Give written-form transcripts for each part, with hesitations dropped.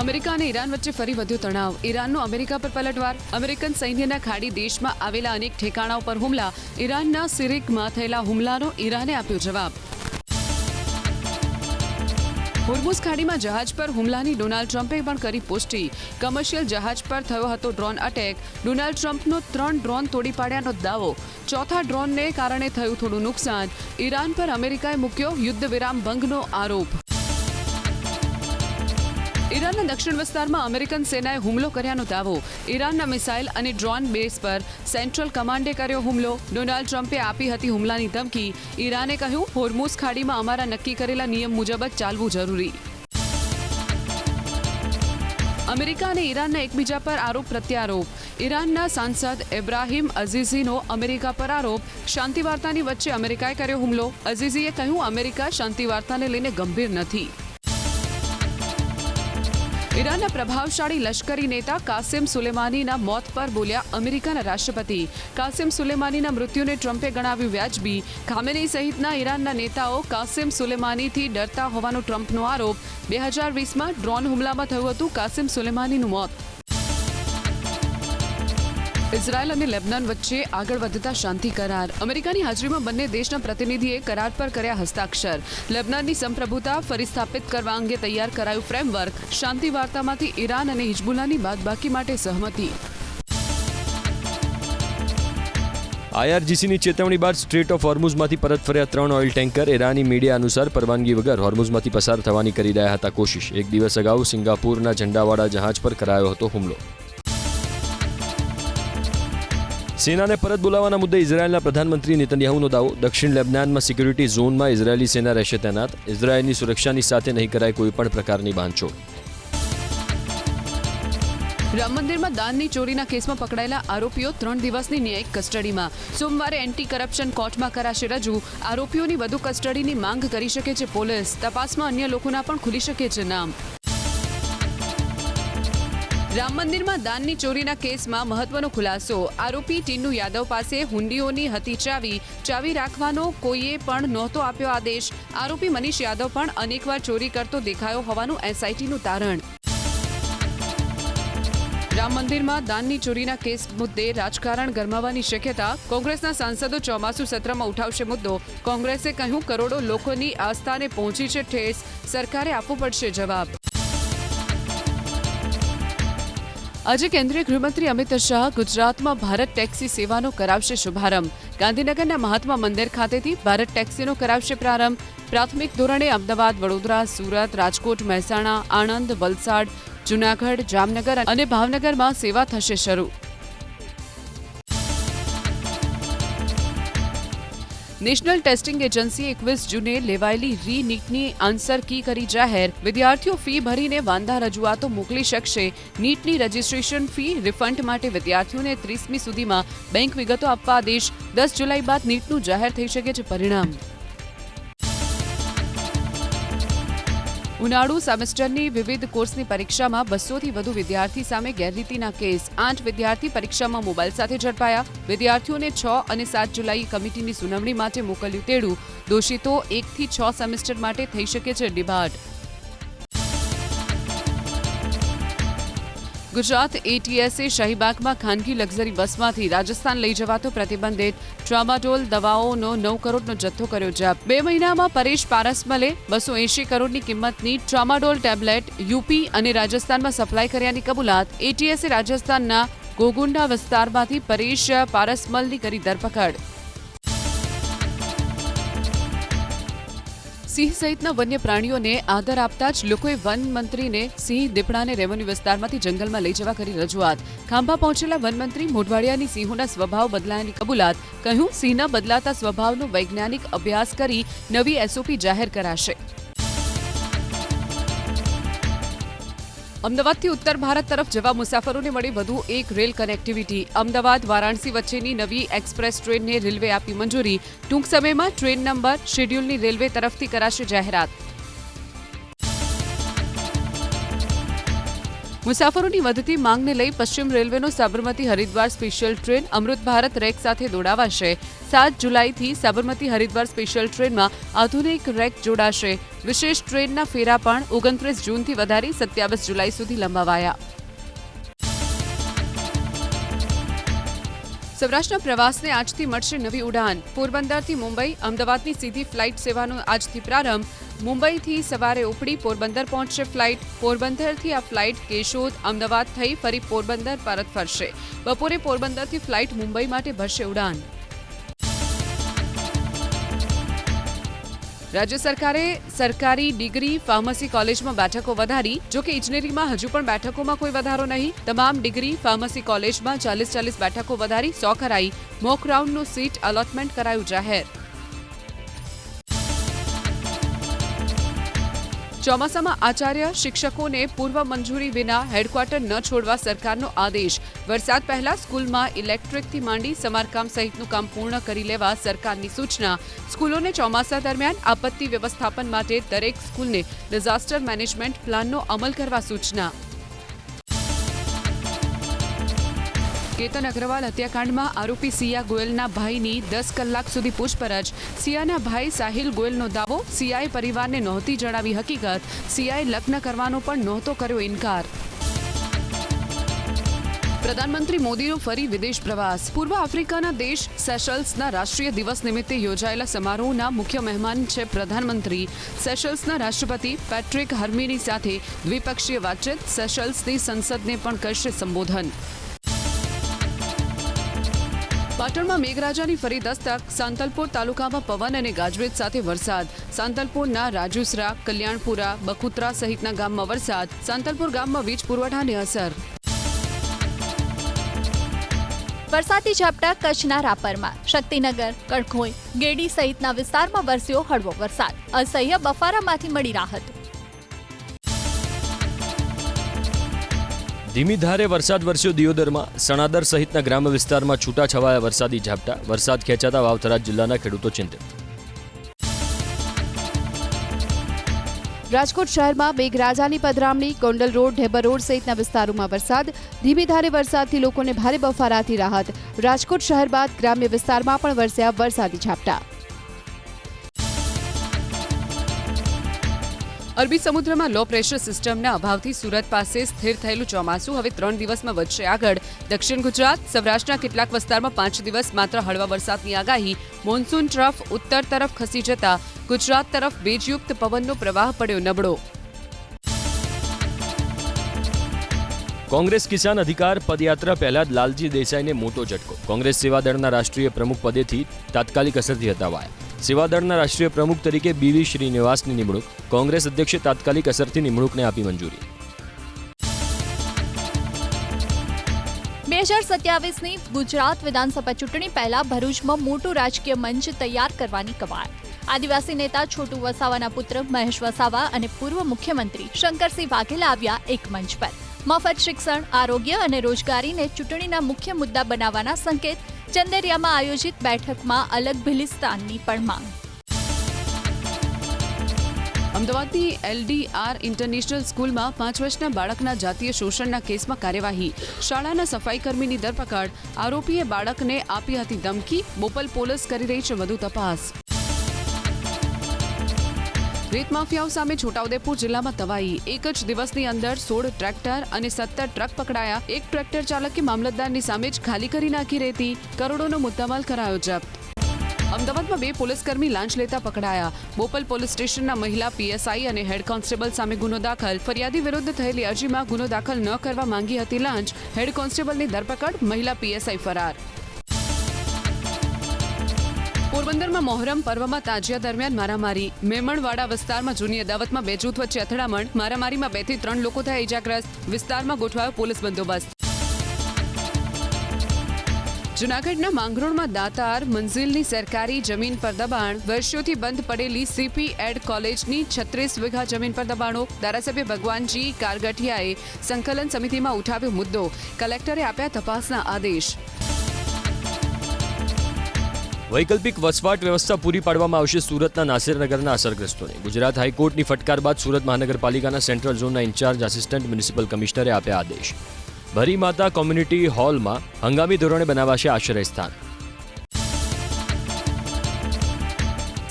America અને Iran વચ્ચે ફરી વધ્યો તણાવ. ઈરાનનો અમેરિકા પર પલટવાર. અમેરિકન સૈન્યના ખાડી દેશમાં આવેલા અનેક ઠેકાણાઓ પર હુમલા. ઈરાનના સિરિકમાં થયેલા હુમલાનો ઈરાને આપ્યો જવાબ. હોર્મુઝ ખાડીમાં જહાજ પર હુમલાની ડોનાલ્ડ ટ્રમ્પે પણ કરી પુષ્ટિ. કમર્શિયલ જહાજ પર થયો હતો ડ્રોન અટેક. ડોનાલ્ડ ટ્રમ્પનો 3 ડ્રોન તોડી પાડ્યાનો દાવો. ચોથા ડ્રોનને કારણે થયું થોડું નુકસાન. ઈરાન પર અમેરિકાએ મૂક્યો યુદ્ધ વિરામ ભંગનો આરોપ. ઈરાનના દક્ષિણ વિસ્તારમાં અમેરિકન સેનાએ હુમલો કર્યાનો દાવો. ઈરાનના મિસાઇલ અને ડ્રોન બેઝ પર સેન્ટ્રલ કમાન્ડે કર્યો હુમલો. ડોનાલ્ડ ટ્રમ્પે આપી હતી હુમલાની ધમકી. ઈરાને કહ્યું, હોર્મુઝ ખાડીમાં અમારા નક્કી કરેલા નિયમ મુજબ જ ચાલવું જરૂરી. અમેરિકા અને ઈરાનના એકબીજા પર આરોપ પ્રત્યારોપ. ઈરાનના સાંસદ ઇબ્રાહિમ અઝીઝીનો અમેરિકા પર આરોપ. શાંતિ વાર્તાની વચ્ચે અમેરિકાએ કર્યો હુમલો. અઝીઝીએ કહ્યું, અમેરિકા શાંતિ વાર્તાને લઈને ગંભીર નથી. ઈરાનના પ્રભાવશાળી લશ્કરી નેતા કાસિમ સુલેમાનીના મોત પર બોલ્યા અમેરિકાના રાષ્ટ્રપતિ. કાસિમ સુલેમાનીના મૃત્યુને ટ્રમ્પે ગણાવ્યું વ્યાજબી. ખામેનેઈ સહિતના ઈરાનના નેતાઓ કાસિમ સુલેમાનીથી ડરતા હોવાનો ટ્રમ્પનો આરોપ. 2020માં ડ્રોન હુમલામાં થયું હતું કાસિમ સુલેમાનીનું મોત. ઇઝરાયલ અને લેબનાન વચ્ચે આગળ વધતા શાંતિ કરાર. અમેરિકાની હાજરીમાં બંને દેશના પ્રતિનિધિએ કરાર પર કર્યા હસ્તાક્ષર. લેબનાનની સંપ્રભુતા ફરી સ્થાપિત કરવા અંગે તૈયાર કરાયું ફ્રેમવર્ક. શાંતિ વાર્તામાંથી ઈરાન અને હિઝબુલ્લાની બાદબાકી માટે સહમતિ. IRGCની ચેતવણી બાદ સ્ટ્રેટ ઓફ હોર્મુઝમાંથી પરત ફર્યા 3 ઓઇલ ટેન્કર. ઈરાની મીડિયા અનુસાર પરવાનગી વગર હોર્મુઝમાંથી પસાર થવાની કરી રહ્યા હતા કોશિશ. એક દિવસ અગાઉ સિંગાપુરના ઝંડાવાળા જહાજ પર કરાયો હતો હુમલો. સેનાને પરત બોલાવવાના મુદ્દે ઇઝરાયેલના પ્રધાનમંત્રી નેતન્યાહુનો દાવો. દક્ષિણ લેબનાનમાં સિક્યુરિટી ઝોનમાં ઇઝરાયેલી સેના રહેશે તૈનાત. ઇઝરાયેલની સુરક્ષાની સાથે નહીં કરાય કોઈપણ પ્રકારની બાંધછોડ. રામ મંદિરમાં દાનની ચોરીના કેસમાં પકડાયેલા આરોપીઓ 3 દિવસની ન્યાયિક કસ્ટડીમાં. સોમવારે એન્ટી કરપ્શન કોર્ટમાં કરાશે રજૂ. આરોપીઓની વધુ કસ્ટડીની માંગ કરી શકે છે પોલીસ. તપાસમાં અન્ય લોકોના પણ ખુલી શકે છે નામ. રામ મંદિરમાં દાનની ચોરીના કેસમાં મહત્વનો ખુલાસો. આરોપી ટીનુ યાદવ પાસે હુંડીઓની હતી ચાવી. ચાવી રાખવાનો કોઈએ પણ નહોતો આપ્યો આદેશ. આરોપી મનીષ યાદવ પણ અનેકવાર ચોરી કરતો દેખાયો હોવાનું SITનું તારણ. રામ મંદિરમાં દાનની ચોરીના કેસ મુદ્દે રાજકારણ ગરમાવાની શક્યતા. કોંગ્રેસના સાંસદો ચોમાસુ સત્રમાં ઉઠાવશે મુદ્દો. કોંગ્રેસે કહ્યું, કરોડો લોકોની આસ્થાને પહોંચી છે ઠેસ. સરકારે આપવો પડશે જવાબ. આજે કેન્દ્રીય ગૃહમંત્રી અમિત શાહ ગુજરાતમાં ભારત ટેક્સી સેવાનો કરાવશે શુભારંભ. ગાંધીનગરના મહાત્મા મંદિર ખાતેથી ભારત ટેક્સીનો કરાવશે પ્રારંભ. પ્રાથમિક ધોરણે અમદાવાદ, વડોદરા, સુરત, રાજકોટ, મહેસાણા, આણંદ, વલસાડ, જૂનાગઢ, જામનગર અને ભાવનગરમાં સેવા થશે શરૂ. નેશનલ ટેસ્ટિંગ એજન્સીએ 21 જૂને લેવાયેલી રી-નીટની આન્સર કી કરી જાહેર. વિદ્યાર્થીઓ ફી ભરીને વાંધા રજૂઆતો મોકલી શકશે. નીટની રજીસ્ટ્રેશન ફી રિફંડ માટે વિદ્યાર્થીઓને 30મી સુધીમાં બેંક વિગતો આપવા આદેશ. 10 જુલાઈ બાદ નીટનું જાહેર થઈ શકે છે પરિણામ. ઉનાળુ સેમેસ્ટરની વિવિધ કોર્સની પરીક્ષામાં 200થી વધુ વિદ્યાર્થી સામે ગેરરીતિના કેસ. 8 વિદ્યાર્થી પરીક્ષામાં મોબાઈલ સાથે ઝડપાયા. વિદ્યાર્થીઓને 6 અને 7 જુલાઈ કમિટીની સુનાવણી માટે મોકલ્યું તેડું. દોષિતો 1 થી 6 સેમેસ્ટર માટે થઈ શકે છે ડિબાટ. ગુજરાત ATSએ શાહીબાગમાં ખાનગી લક્ઝરી બસમાંથી રાજસ્થાન લઈ જવાતો પ્રતિબંધિત. ટ્રામાડોલ દવાઓનો 9 કરોડનો જથ્થો કર્યો જપ્ત. 2 મહિનામાં પરેશ પારસમલે 280 કરોડની કિંમતની ટ્રામાડોલ ટેબ્લેટ UP અને રાજસ્થાનમાં સપ્લાય કર્યાની કબૂલાત. ATSએ રાજસ્થાનના ગોગુંડા વિસ્તારમાંથી પરેશ પારસમલની કરી ધરપકડ. સિંહ સહિતના વન્ય પ્રાણીઓને આદર આપતા જ લોકોએ વન મંત્રીને સિંહ દીપડાને રેવન્યુ વિસ્તારમાંથી જંગલમાં લઈ જવા કરી રજૂઆત. ખાંભા પહોંચેલા વનમંત્રી મોઢવાડિયાની સિંહોના સ્વભાવ બદલાયાની કબૂલાત. કહ્યું, સિંહના બદલાતા સ્વભાવનો વૈજ્ઞાનિક અભ્યાસ કરી નવી SOP જાહેર કરાશે. અમદાવાદથી ઉત્તર ભારત તરફ જવા મુસાફરોને મળી વધુ એક રેલ કનેક્ટિવિટી. અમદાવાદ વારાણસી વચ્ચેની નવી એક્સપ્રેસ ટ્રેનને રેલવે આપી મંજૂરી. ટૂંક સમયમાં ટ્રેન નંબર, શેડ્યુલની રેલવે તરફથી કરાશે જાહેરાત. મુસાફરોની વધતી માંગને લઈ પશ્ચિમ રેલવેનો સાબરમતી હરિદ્વાર સ્પેશિયલ ટ્રેન અમૃત ભારત રેક સાથે દોડાવાશે. 7 જુલાઈથી સાબરમતી હરિદ્વાર સ્પેશિયલ ટ્રેનમાં આધુનિક રેક જોડાશે. વિશેષ ટ્રેનના ફેરા પણ 29 જૂનથી વધારી 27 જુલાઈ સુધી લંબાવાયા. સૌરાષ્ટ્રના પ્રવાસને આજથી મળશે નવી ઉડાન. પોરબંદરથી મુંબઈ, અમદાવાદની સીધી ફ્લાઇટ સેવાનો આજથી પ્રારંભ. મુંબઈથી સવારે ઉપડી પોરબંદર પહોંચશે ફ્લાઇટ. પોરબંદરથી આ ફ્લાઇટ કેશોદ, અમદાવાદ થઈ ફરી પોરબંદર પરત ફરશે. બપોરે પોરબંદરથી ફ્લાઇટ મુંબઈ માટે ભરશે ઉડાન. રાજ્ય સરકારે સરકારી ડિગ્રી ફાર્મસી કોલેજમાં બેઠકો વધારી. જો કે ઇજનેરીમાં હજુ પણ બેઠકોમાં કોઈ વધારો નહીં. તમામ ડિગ્રી ફાર્મસી કોલેજમાં 40 બેઠકો વધારી 100 કરાઈ. મોક રાઉન્ડનું સીટ અલોટમેન્ટ કરાયું જાહેર. ચોમાસામાં આચાર્ય શિક્ષકોને પૂર્વ મંજૂરી વિના હેડક્વાર્ટર ન છોડવા સરકારનો આદેશ. વરસાદ પહેલા સ્કૂલમાં ઇલેક્ટ્રિકથી માંડી સમારકામ સહિતનું કામ પૂર્ણ કરી લેવા સરકારની સૂચના. સ્કૂલોને ચોમાસા દરમિયાન આપત્તિ વ્યવસ્થાપન માટે દરેક સ્કૂલને ડિઝાસ્ટર મેનેજમેન્ટ પ્લાનનો અમલ કરવા સૂચના. કેતન અગ્રવાલ હત્યાકાંડમાં આરોપી સિયા ગોયલના ભાઈની 10 કલાક સુધી પૂછપરછ. સિયાના ભાઈ સાહિલ ગોયલનો દાવો, સિયાએ પરિવારને નહોતી જણાવી હકીકત. સિયાએ લગ્ન કરવાનો પણ નહોતો કર્યો ઇનકાર. પ્રધાનમંત્રી મોદીનો ફરી વિદેશ પ્રવાસ. પૂર્વ આફ્રિકાના દેશ સેશલ્સના રાષ્ટ્રીય દિવસ નિમિત્તે યોજાયેલા સમારોહના મુખ્ય મહેમાન છે પ્રધાનમંત્રી. સેશલ્સના રાષ્ટ્રપતિ પેટ્રિક હર્મીની સાથે દ્વિપક્ષીય વાતચીત. સેશલ્સની સંસદને પણ કરશે સંબોધન. પાટણમાં મેઘરાજાની ફરી દસ્તક. સાંતલપુર તાલુકામાં પવન અને ગાજવીજ સાથે વરસાદ. સાંતલપુરના રાજુસરા, કલ્યાણપુરા, બખુત્રા સહિતના ગામમાં વરસાદ. સાંતલપુર ગામમાં વીજ પુરવઠાને અસર. વરસાદી ઝાપટા કચ્છના રાપરમાં. શક્તિનગર, કડખોઈ, ગેડી સહિતના વિસ્તારમાં વરસ્યો હળવો વરસાદ. અસહ્ય બફારામાંથી મળી રાહત. ધીમી ધારે વરસાદ વરસ્યો દિયોદરમાં. સણાદર સહિતના ગ્રામ્ય વિસ્તારમાં છૂટાછવાયા વરસાદી ઝાપટા. વરસાદ ખેંચાતા વાવથરા જિલ્લાના ખેડૂતો ચિંતિત. રાજકોટ શહેરમાં મેઘરાજાની પધરામણી. ગોંડલ રોડ, ઢેબર રોડ સહિતના વિસ્તારોમાં વરસાદ. ધીમી ધારે વરસાદથી લોકોને ભારે બફારાથી રાહત. રાજકોટ શહેર બાદ ગ્રામ્ય વિસ્તારમાં પણ વરસ્યા વરસાદી ઝાપટા. અરબી સમુદ્રમાં લો પ્રેશર સિસ્ટમના અભાવથી સુરત પાસે સ્થિર થયેલું ચોમાસું હવે 3 દિવસમાં વધશે આગળ. દક્ષિણ ગુજરાત, સૌરાષ્ટ્રના કેટલાક વિસ્તારમાં 5 દિવસ માત્ર હળવા વરસાદની આગાહી. મોન્સૂન ટ્રફ ઉત્તર તરફ ખસી જતા ગુજરાત તરફ ભેજયુક્ત પવનનો પ્રવાહ પડ્યો નબળો. કોંગ્રેસ કિસાન અધિકાર પદયાત્રા પહેલા જ લાલજી દેસાઈને મોટો ઝટકો. કોંગ્રેસ સેવાદળના રાષ્ટ્રીય પ્રમુખ પદેથી તાત્કાલિક અસરથી હટાવાયા. સેવાદળના રાષ્ટ્રીય પ્રમુખ તરીકે બીવી શ્રીનિવાસની નિમણૂક. કોંગ્રેસ અધ્યક્ષે તાત્કાલિક અસરથી નિમણૂકને આપી મંજૂરી. 2027ની ગુજરાત વિધાનસભા ચૂંટણી પહેલા ભરૂચમાં મોટું રાજકીય મંચ તૈયાર કરવાની કવાયત. આદિવાસી નેતા છોટુ વસાવાના પુત્ર મહેશ વસાવા અને પૂર્વ મુખ્યમંત્રી શંકરસિંહ વાઘેલા આવ્યા એક મંચ પર. મફત શિક્ષણ, આરોગ્ય અને રોજગારીને ચૂંટણીના મુખ્ય મુદ્દા બનાવવાના સંકેત. ચંદેરિયામાં આયોજિત બેઠકમાં અલગ ભિલિસ્તાનની પણ માંગ. અમદાવાદની LDR ઇન્ટરનેશનલ સ્કૂલમાં 5 વર્ષના બાળકના જાતીય શોષણના કેસમાં કાર્યવાહી. શાળાના સફાઈકર્મીની ધરપકડ. આરોપીએ બાળકને આપી હતી ધમકી. બોપલ પોલીસ કરી રહી છે વધુ તપાસ. રેત માફિયાઓ સામે છોટાઉદેપુર જિલ્લામાં તવાઈ. એક જ દિવસની અંદર 16 ટ્રેક્ટર અને 17 ટ્રક પકડાયા. એક ટ્રેક્ટર ચાલકે મામલતદારની સામે જ ખાલી કરી નાખી રેતી. કરોડોનો મુદ્દામાલ કરાયો જપ્ત. અમદાવાદમાં 2 પોલીસકર્મી લાંચ લેતા પકડાયા. બોપલ પોલીસ સ્ટેશનના મહિલા PSI અને હેડ કોન્સ્ટેબલ સામે ગુનો દાખલ. ફરિયાદી વિરુદ્ધ થયેલી અરજીમાં ગુનો દાખલ ન કરવા માંગી હતી લાંચ. હેડ કોન્સ્ટેબલની ધરપકડ, મહિલા PSI ફરાર. પોરબંદરમાં મોહરમ પર્વમાં તાજિયા દરમિયાન મારામારી. મેમણવાડા વિસ્તારમાં જૂની અદાવતમાં 2 જૂથ વચ્ચે અથડામણ. મારામારીમાં 2 થી 3 લોકો થયા ઇજાગ્રસ્ત. વિસ્તારમાં ગોઠવાયો પોલીસ બંદોબસ્ત. જૂનાગઢના માંગરોળમાં દાતાર મંઝિલની સરકારી જમીન પર દબાણ. વર્ષોથી બંધ પડેલી CP એડ કોલેજની 36 વીઘા જમીન પર દબાણો. ધારાસભ્ય ભગવાનજી કારગઠિયાએ સંકલન સમિતિમાં ઉઠાવ્યો મુદ્દો. કલેક્ટરે આપ્યા તપાસના આદેશ. વૈકલ્પિક વસવાટ વ્યવસ્થા પૂરી પાડવામાં આવશે સુરતના નાસિરનગરના અસરગ્રસ્તોને. ગુજરાત હાઈકોર્ટની ફટકાર બાદ સુરત મહાનગરપાલિકાના સેન્ટ્રલ ઝોનના ઇન્ચાર્જ આસિસ્ટન્ટ મ્યુનિસિપલ કમિશનરે આપ્યા આદેશ. ભરી માતા કોમ્યુનિટી હોલમાં હંગામી ધોરણે બનાવાશે આશ્રય સ્થાન.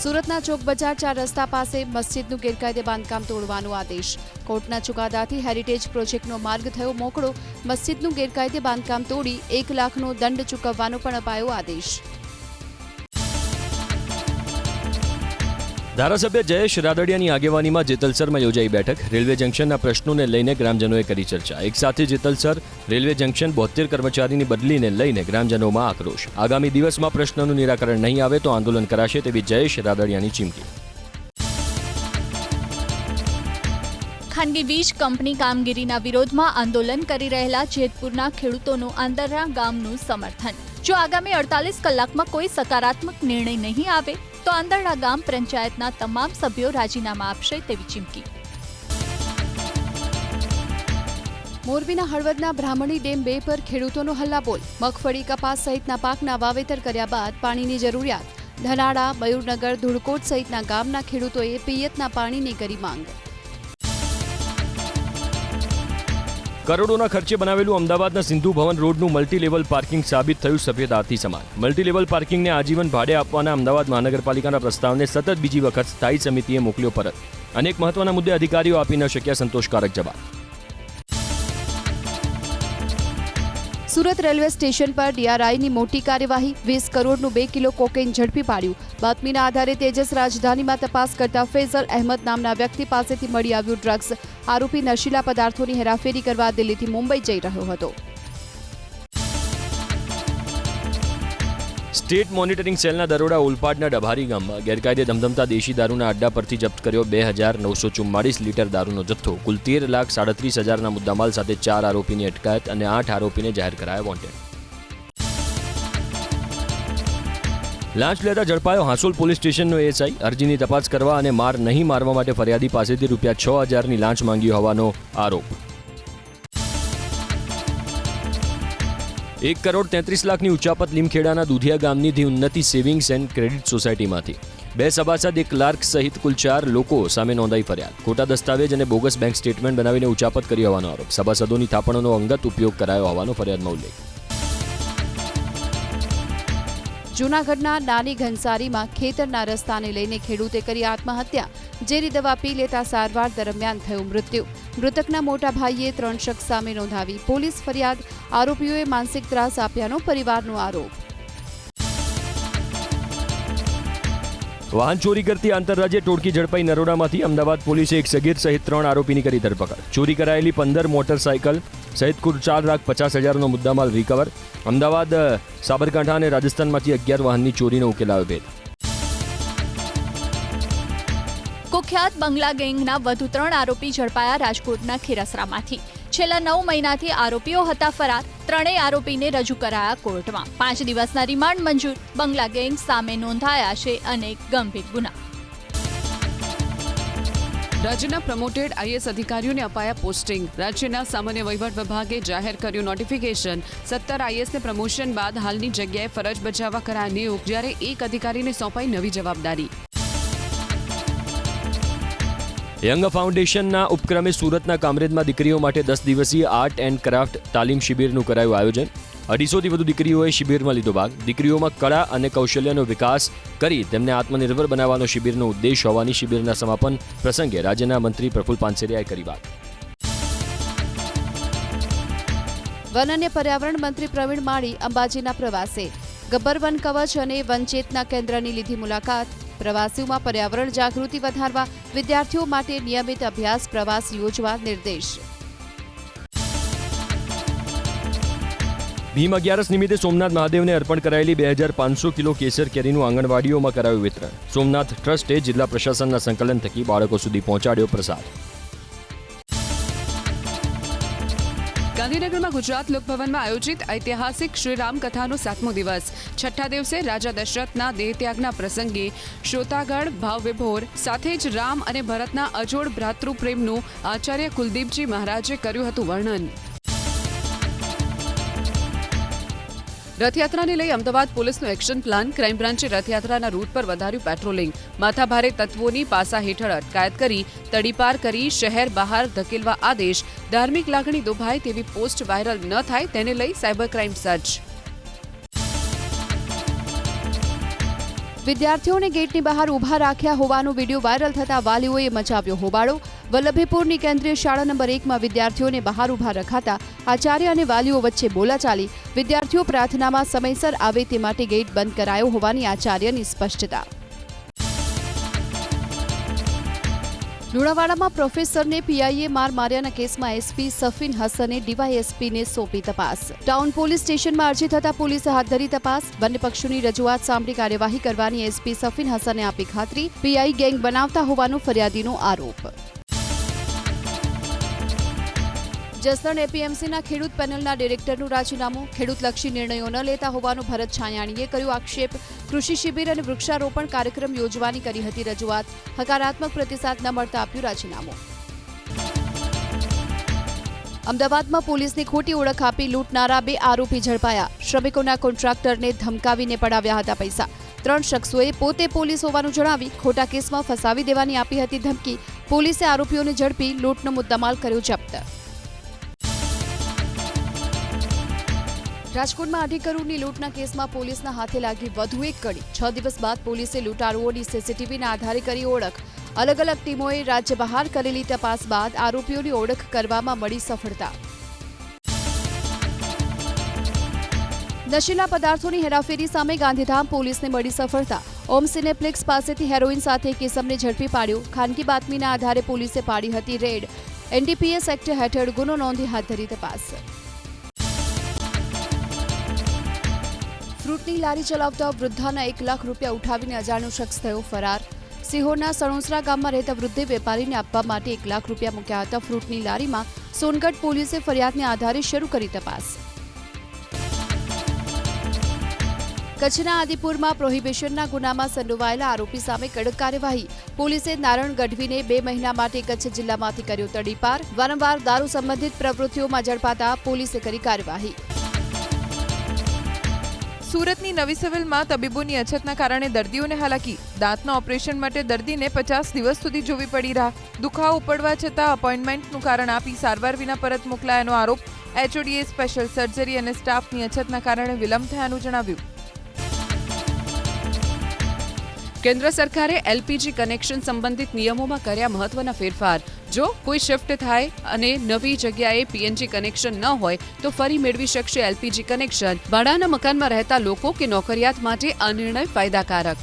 સુરતના ચોક બજાર 4 રસ્તા પાસે મસ્જિદનું ગેરકાયદે બાંધકામ તોડવાનો આદેશ. કોર્ટના ચુકાદાથી હેરિટેજ પ્રોજેક્ટનો માર્ગ થયો મોકળો. મસ્જિદનું ગેરકાયદે બાંધકામ તોડી 1 લાખનો દંડ ચૂકવવાનો પણ અપાયો આદેશ. ધારાસભ્ય જયેશ રાદડિયાની આગેવાનીમાં જેતલસરમાં યોજાઈ બેઠક. રેલવે જંકશનના પ્રશ્નોને લઈને ગ્રામજનોએ કરી ચર્ચા. એક સાથે જેતલસર રેલવે જંકશન 72 કર્મચારીની બદલીને લઈને ગ્રામજનોમાં આક્રોશ. આગામી દિવસમાં પ્રશ્નનું નિરાકરણ નહીં આવે તો આંદોલન કરાશે તેવી જયેશ રાદડિયાની ચીમકી. ખાનગી વીજ કંપની કામગીરીના વિરોધમાં આંદોલન કરી રહેલા જેતપુરના ખેડૂતોનું આંદરડા ગામનું સમર્થન. જો આગામી 48 કલાકમાં કોઈ સકારાત્મક નિર્ણય નહીં આવે તો આંદરડા ગામ પંચાયતના તમામ સભ્યો રાજીનામા આપશે તેવી ચીમકી. મોરબીના હળવદના બ્રાહ્મણી ડેમ 2 પર ખેડૂતોનો હલ્લાબોલ. મગફળી, કપાસ સહિતના પાકના વાવેતર કર્યા બાદ પાણીની જરૂરિયાત. ધનાળા, મયુરનગર, ધુડકોટ સહિતના ગામના ખેડૂતોએ પિયતના પાણીની કરી માંગ. કરોડોના ખર્ચે બનાવેલું અમદાવાદના સિંધુ ભવન રોડનું મલ્ટીલેવલ પાર્કિંગ સાબિત થયું સફેદ હાથી સમાન. મલ્ટીલેવલ પાર્કિંગને આજીવન ભાડે આપવાના અમદાવાદ મહાનગરપાલિકાના પ્રસ્તાવને સતત બીજી વખત સ્થાયી સમિતિએ મોકલ્યો પરત. અનેક મહત્વના મુદ્દે અધિકારીઓ આપી ન શક્યા સંતોષકારક જવાબ. સુરત રેલવે સ્ટેશન પર ડીઆરઆઈની મોટી કાર્યવાહી. 20 કરોડનું 2 કિલો કોકેઇન ઝડપી પાડ્યું. બાતમીના આધારે તેજસ રાજધાનીમાં તપાસ કરતા ફૈઝલ અહેમદ નામના વ્યક્તિ પાસેથી મળી આવ્યું ડ્રગ્સ. આરોપી નશીલા પદાર્થોની હેરાફેરી કરવા દિલ્હીથી મુંબઈ જઈ રહ્યો હતો. સ્ટેટ મોનિટરિંગ સેલના દરોડા ઓલપાડના ડભારી ગામમાં ગેરકાયદે ધમધમતા દેશી દારૂના અડ્ડા પરથી જપ્ત કર્યો 2944 લીટર દારૂનો જથ્થો. કુલ 13,37,000ના મુદ્દામાલ સાથે 4 આરોપીની અટકાયત અને 8 આરોપીને જાહેર કરાયા વોન્ટેડ. લાંચ લેતા ઝડપાયો હાંસોલ પોલીસ સ્ટેશનનો એએસઆઈ. અરજીની તપાસ કરવા અને માર નહીં મારવા માટે ફરિયાદી પાસેથી ₹6,000ની લાંચ માંગી હોવાનો આરોપ. 1,33,00,000ની ઉચાપત લીમખેડાના દુધિયા ગામની ઉન્નતિ સેવિંગ્સ એન્ડ ક્રેડિટ સોસાયટીમાંથી 2 સભાસદ, 1 ક્લાર્ક સહિત કુલ 4 લોકો સામે નોંધાઈ ફરિયાદ. ખોટા દસ્તાવેજ અને બોગસ બેંક સ્ટેટમેન્ટ બનાવીને ઉચાપત કરી હોવાનો આરોપ. સભાસદોની થાપણોનો અંગત ઉપયોગ કરાયો હોવાનો ફરિયાદમાં ઉલ્લેખ. જૂનાગઢના નાની ઘનસારીમાં ખેતરના રસ્તાને લઈને ખેડૂતે કરી આત્મહત્યા. ઝેરી દવા પી લેતા સારવાર દરમિયાન થયું મૃત્યુ. મૃતકના મોટા ભાઈએ 3 શખ્સ સામે નોંધાવી પોલીસ ફરિયાદ. આરોપીઓએ માનસિક ત્રાસ આપ્યાનો પરિવારનો આરોપ. વાહન ચોરી કરતી આંતરરાજ્ય ટોળકી ઝડપાઈ નરોડામાંથી. અમદાવાદ પોલીસે એક સગીર સહિત 3 આરોપીની કરી ધરપકડ. ચોરી કરાયેલી 15 મોટરસાયકલ સહિત કુલ 4,50,000નો મુદ્દામાલ રિકવર. અમદાવાદ, સાબરકાંઠા અને રાજસ્થાનમાંથી 11 વાહનની ચોરીનો ઉકેલાયો ભેદ. કુખ્યાત બંગલા ગેંગના વધુ 3 આરોપી ઝડપાયા રાજકોટના ખીરસરામાંથી. છેલ્લા 9 મહિનાથી આરોપીઓ હતા ફરાર. 3 આરોપીને રજૂ કરાયા કોર્ટમાં. 5 દિવસના રિમાન્ડ મંજૂર. બંગલા ગેંગ સામે નોંધાયા છે અનેક ગંભીર ગુના. રાજ્યના પ્રમોટેડ આઈએએસ અધિકારીઓને અપાયા પોસ્ટિંગ. રાજ્યના સામાન્ય વહીવટ વિભાગે જાહેર કર્યું નોટિફિકેશન. 17 આઈએએસને પ્રમોશન બાદ હાલની જગ્યાએ ફરજ બજાવવા કરાયા નિયુક્ત, જ્યારે 1 અધિકારીને સોંપાઈ નવી જવાબદારી. યંગ ફાઉન્ડેશનના ઉપક્રમે સુરતના કામરેજમાં દીકરીઓ માટે 10 દિવસીય આર્ટ એન્ડ ક્રાફ્ટ તાલીમ શિબિરનું કરાયું આયોજન. 250થી વધુ દીકરીઓએ શિબિરમાં લીધો ભાગ. દીકરીઓમાં કળા અને કૌશલ્યનો વિકાસ કરી તેમને આત્મનિર્ભર બનાવવાનો શિબિરનો ઉદ્દેશ હોવાની શિબિરના સમાપન પ્રસંગે રાજ્યના મંત્રી પ્રફુલ પાનસેરિયાએ કરી વાત. વન અને પર્યાવરણ મંત્રી પ્રવીણ માળી અંબાજીના પ્રવાસે. ગબ્બર વન કવચ અને વનચેતના કેન્દ્રની લીધી મુલાકાત. પ્રવાસીઓમાં પર્યાવરણ જાગૃતિ વધારવા વિદ્યાર્થીઓ માટે નિયમિત અભ્યાસ પ્રવાસ યોજવા નિર્દેશ. ભીમ 11 નિમિત્તે સોમનાથ મહાદેવને અર્પણ કરાયેલી 2,500 કિલો કેસર કેરીનું આંગણવાડીઓમાં કરાયું વિતરણ. સોમનાથ ટ્રસ્ટે જિલ્લા પ્રશાસનના સંકલન થકી બાળકો સુધી પહોંચાડ્યો પ્રસાદ. ગાંધીનગરમાં ગુજરાત લોકભવનમાં આયોજિત ઐતિહાસિક શ્રી રામકથાનો 7મો દિવસ. 6ઠ્ઠા દિવસે રાજા દશરથના દેહત્યાગના પ્રસંગે શ્રોતાગણ ભાવવિભોર. સાથે જ રામ અને ભરતના અજોડ ભ્રાતૃપ્રેમનું આચાર્ય કુલદીપજી મહારાજે કર્યું હતું વર્ણન. રથયાત્રાને લઈ અમદાવાદ પોલીસનો એક્શન પ્લાન. ક્રાઇમ બ્રાન્ચે રથયાત્રાના રૂટ પર વધાર્યું પેટ્રોલિંગ. માથાભારે તત્વોની પાસા હેઠળ અટકાયત કરી તડીપાર કરી શહેર બહાર ધકેલવા આદેશ. ધાર્મિક લાગણી દુભાય તેવી પોસ્ટ વાયરલ ન થાય તેને લઈ સાયબર ક્રાઇમ સજ્જ. વિદ્યાર્થીઓને ગેટની બહાર ઊભા રાખ્યા હોવાનો વિડીયો વાયરલ થતા વાલીઓએ મચાવ્યો હોબાળો. વલ્લભીપુરની કેન્દ્રીય શાળા નંબર 1માં વિદ્યાર્થીઓને બહાર ઊભા રખાતા આચાર્ય અને વાલીઓ વચ્ચે બોલાચાલી. વિદ્યાર્થીઓ પ્રાર્થનામાં સમયસર આવે તે માટે ગેટ બંધ કરાયો હોવાની આચાર્યની સ્પષ્ટતા. લુણાવાડામાં પ્રોફેસરને પીઆઈએ માર માર્યાના કેસમાં એસપી સફીન હસને ડીવાયએસપીને સોંપી તપાસ. ટાઉન પોલીસ સ્ટેશનમાં અરજી થતા પોલીસે હાથ ધરી તપાસ. બંને પક્ષોની રજૂઆત સાંભળી કાર્યવાહી કરવાની એસપી સફીન હસને આપી ખાતરી. પીઆઈ ગેંગ બનાવતા હોવાનો ફરિયાદીનો આરોપ. જસદણ એપીએમસીના ખેડૂત પેનલના ડિરેક્ટરનું રાજીનામું. ખેડૂતલક્ષી નિર્ણયો ન લેતા હોવાનું ભરત છાયાણીએ કર્યો આક્ષેપ. કૃષિ શિબિર અને વૃક્ષારોપણ કાર્યક્રમ યોજવાની કરી હતી રજૂઆત. હકારાત્મક પ્રતિસાદ ન મળતા આપ્યું રાજીનામું. અમદાવાદમાં પોલીસની ખોટી ઓળખ આપી લૂંટનારા 2 આરોપી ઝડપાયા. શ્રમિકોના કોન્ટ્રાક્ટરને ધમકાવીને પડાવ્યા હતા પૈસા. 3 શખ્સોએ પોતે પોલીસ હોવાનું જણાવી ખોટા કેસમાં ફસાવી દેવાની આપી હતી ધમકી. પોલીસે આરોપીઓને ઝડપી લૂંટનો મુદ્દામાલ કર્યો જપ્ત. રાજકોટમાં 2.5 કરોડની લૂંટના કેસમાં પોલીસના હાથે લાગી વધુ એક કડી. 6 દિવસ બાદ પોલીસે લૂંટારુઓની સીસીટીવીના આધારે કરી ઓળખ. અલગ અલગ ટીમોએ રાજ્ય બહાર કરેલી તપાસ બાદ આરોપીઓની ઓળખ કરવામાં મળી સફળતા. નશીલા પદાર્થોની હેરાફેરી સામે ગાંધીધામ પોલીસને મળી સફળતા. ઓમ સિનેપ્લેક્સ પાસેથી હેરોઇન સાથે એક ઇસમને ઝડપી પાડ્યો. ખાનગી બાતમીના આધારે પોલીસે પાડી હતી રેડ. એનડીપીએસ એક્ટ હેઠળ ગુનો નોંધી હાથ ધરી તપાસ. ફ્રૂટની લારી ચલાવતા વૃદ્ધાના 1 લાખ રૂપિયા ઉઠાવીને અજાણ્યો શખ્સ થયો ફરાર. સિહોરના સણોસરા ગામમાં રહેતા વૃદ્ધે વેપારીને આપવા માટે 1 લાખ રૂપિયા મૂક્યા હતા ફ્રૂટની લારીમાં. સોનગઢ પોલીસે ફરિયાદને આધારે શરૂ કરી તપાસ. કચ્છના આદિપુરમાં પ્રોહિબિશનના ગુનામાં સંડોવાયેલા આરોપી સામે કડક કાર્યવાહી. પોલીસે નારણ ગઢવીને 2 મહિના માટે કચ્છ જિલ્લામાંથી કર્યો તડીપાર. વારંવાર દારૂ સંબંધિત પ્રવૃત્તિઓમાં ઝડપાતા પોલીસે કરી કાર્યવાહી. સુરતની નવી સિવિલમાં તબીબોની અછતના કારણે દર્દીઓને હાલાકી. દાંતના ઓપરેશન માટે દર્દીને 50 દિવસ સુધી જોવી પડી રાહ. દુખાવો પડવા છતાં અપોઇન્ટમેન્ટનું કારણ આપી સારવાર વિના પરત મોકલાયાનો આરોપ. એચઓડીએ સ્પેશિયલ સર્જરી અને સ્ટાફની અછતના કારણે વિલંબ થયાનું જણાવ્યું. કેન્દ્ર સરકારે એલપીજી કનેક્શન સંબંધિત નિયમોમાં કર્યા મહત્વના ફેરફાર. જો કોઈ શિફ્ટ થાય અને નવી જગ્યાએ પીએનજી કનેક્શન ન હોય તો ફરી મેળવી શકશે એલપીજી કનેક્શન. ભાડાના મકાનમાં રહેતા લોકો કે નોકરિયાત માટે આ નિર્ણય ફાયદાકારક.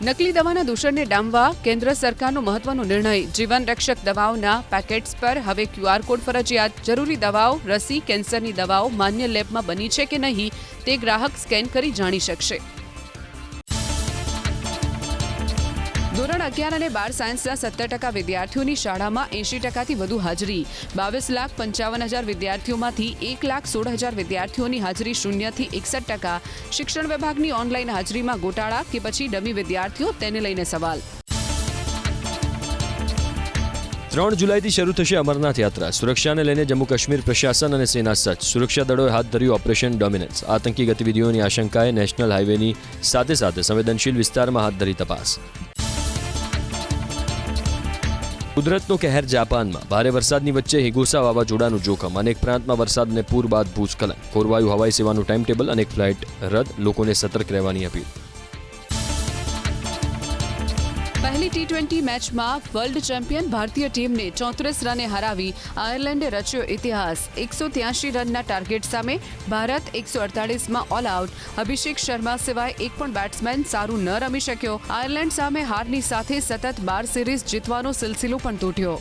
નકલી દવાના દૂષણને ડામવા કેન્દ્ર સરકારનો મહત્વનો નિર્ણય. જીવન રક્ષક દવાઓના પેકેટ્સ પર હવે QR કોડ ફરજિયાત. જરૂરી દવાઓ, રસી, કેન્સરની દવાઓ માન્ય લેબમાં બની છે કે નહીં તે ગ્રાહક સ્કેન કરી જાણી શકશે. ધોરણ 11 અને 12 સાયન્સના 17% વિદ્યાર્થીઓની શાળામાં 80%થી વધુ હાજરી. 22,55,000 વિદ્યાર્થીઓમાંથી 1,16,000 વિદ્યાર્થીઓની હાજરી 0 થી 61%. શિક્ષણ વિભાગની ઓનલાઈન હાજરીમાં ગોટાળા કે પછી ડમી વિદ્યાર્થીઓ તેને લઈને સવાલ. 3 જુલાઈથી શરૂ થશે અમરનાથ યાત્રા. સુરક્ષાને લઈને જમ્મુ કાશ્મીર પ્રશાસન અને સેના સજ્જ. સુરક્ષા દળોએ હાથ ધર્યું ઓપરેશન ડોમિનન્સ. આતંકી ગતિવિધિઓની આશંકાએ નેશનલ હાઈવેની સાથે સંવેદનશીલ વિસ્તારમાં હાથ ધરી તપાસ. કુદરતનો કહેર જાપાનમાં. ભારે વરસાદની વચ્ચે હિગોસા વાવાઝોડાનું જોખમ. અનેક પ્રાંતમાં વરસાદ અને પૂર બાદ ભૂસ્ખલન. કોરવાયું હવાઈ સેવાનું ટાઈમ ટેબલ. અનેક ફ્લાઇટ રદ. લોકોને સતર્ક રહેવાની અપીલ. પહેલી T20 મેચમાં વર્લ્ડ ચેમ્પિયન ભારતીય ટીમને 34 રને હરાવી આયર્લેન્ડે રચ્યો ઇતિહાસ. 183 રનના ટાર્ગેટ સામે ભારત 148માં ઓલ આઉટ. અભિષેક શર્મા સિવાય એક પણ બેટ્સમેન સારું ન રમી શક્યો. આયર્લેન્ડ સામે હારની સાથે સતત 12 સિરીઝ જીતવાનો સિલસિલો પણ તૂટ્યો.